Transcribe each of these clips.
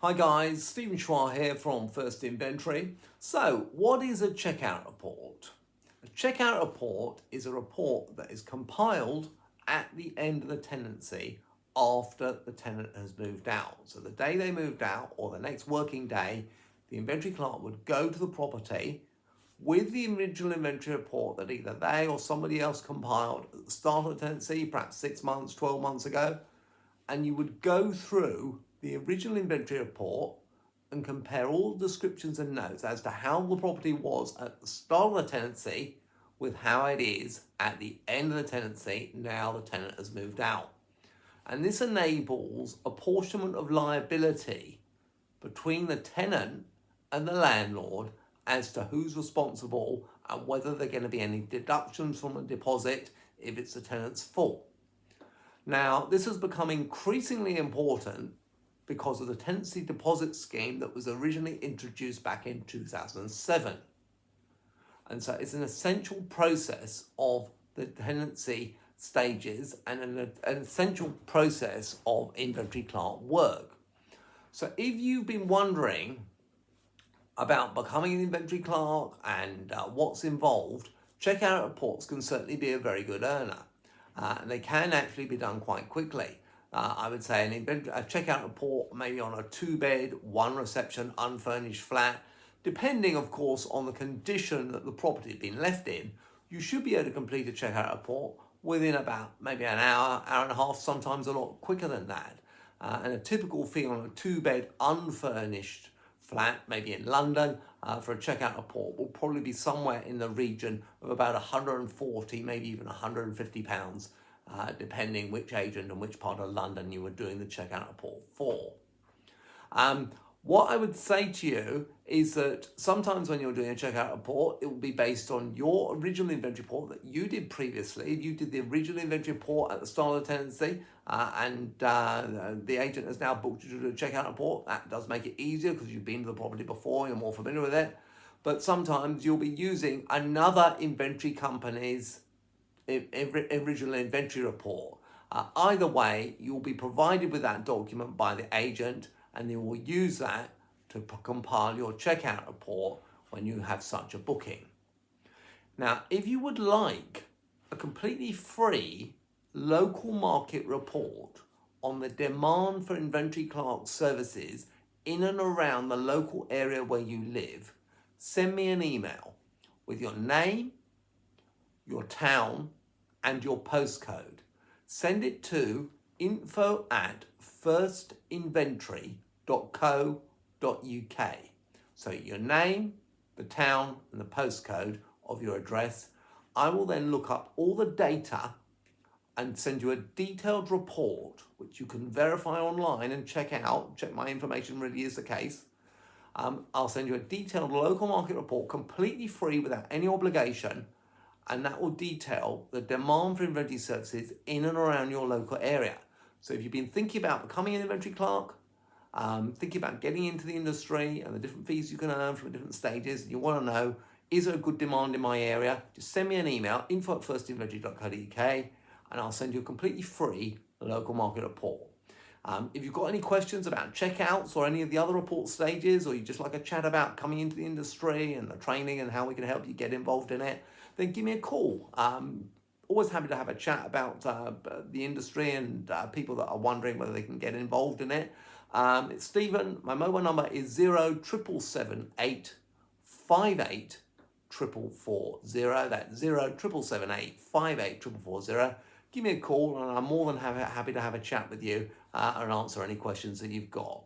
Hi guys, Stephen Schwa here from First Inventory. So, what is a checkout report? A checkout report is a report that is compiled at the end of the tenancy after the tenant has moved out. So the day they moved out or the next working day, the inventory clerk would go to the property with the original inventory report that either they or somebody else compiled at the start of the tenancy, perhaps 6 months, 12 months ago, and you would go through the original inventory report and compare all the descriptions and notes as to how the property was at the start of the tenancy with how it is at the end of the tenancy now the tenant has moved out. And this enables apportionment of liability between the tenant and the landlord as to who's responsible and whether there are going to be any deductions from a deposit if it's the tenant's fault. Now, this has become increasingly important because of the tenancy deposit scheme that was originally introduced back in 2007. And so it's an essential process of the tenancy stages and an essential process of inventory clerk work. So if you've been wondering about becoming an inventory clerk and what's involved, checkout reports can certainly be a very good earner. And they can actually be done quite quickly. I would say a checkout report maybe on a 2-bed, 1-reception, unfurnished flat, depending of course on the condition that the property had been left in, you should be able to complete a checkout report within about maybe an hour, hour and a half, sometimes a lot quicker than that. And a typical fee on a 2-bed, unfurnished flat, maybe in London, for a checkout report will probably be somewhere in the region of about 140, maybe even £150, depending which agent and which part of London you were doing the checkout report for. What I would say to you is that sometimes when you're doing a checkout report, it will be based on your original inventory report that you did previously. If you did the original inventory report at the start of the tenancy and the agent has now booked you to do a checkout report, that does make it easier because you've been to the property before, you're more familiar with it. But sometimes you'll be using another inventory company's original inventory report. Either way, you'll be provided with that document by the agent and they will use that to compile your checkout report when you have such a booking. Now, if you would like a completely free local market report on the demand for inventory clerk services in and around the local area where you live, send me an email with your name, your town, and your postcode. Send it to info@firstinventory.co.uk. So your name, the town, and the postcode of your address. I will then look up all the data and send you a detailed report, which you can verify online and check my information really is the case. I'll send you a detailed local market report completely free without any obligation, and that will detail the demand for inventory services in and around your local area. So if you've been thinking about becoming an inventory clerk, thinking about getting into the industry and the different fees you can earn from different stages, and you want to know, is there a good demand in my area? Just send me an email, info@firstinventory.co.uk, and I'll send you a completely free local market report. If you've got any questions about checkouts or any of the other report stages, or you just like a chat about coming into the industry and the training and how we can help you get involved in it, then give me a call. Always happy to have a chat about the industry and people that are wondering whether they can get involved in it. It's Stephen. My mobile number is 07778 58 440. That's 07778 58 440. Give me a call and I'm more than happy to have a chat with you and answer any questions that you've got.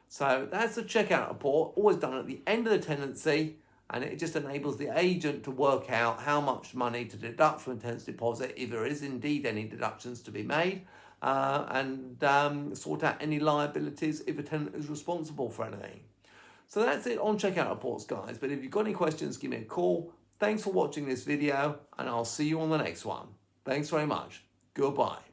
So that's the checkout report, always done at the end of the tenancy, and it just enables the agent to work out how much money to deduct from a tenant's deposit, if there is indeed any deductions to be made, and sort out any liabilities if a tenant is responsible for anything. So that's it on checkout reports, guys. But if you've got any questions, give me a call. Thanks for watching this video, and I'll see you on the next one. Thanks very much. Goodbye.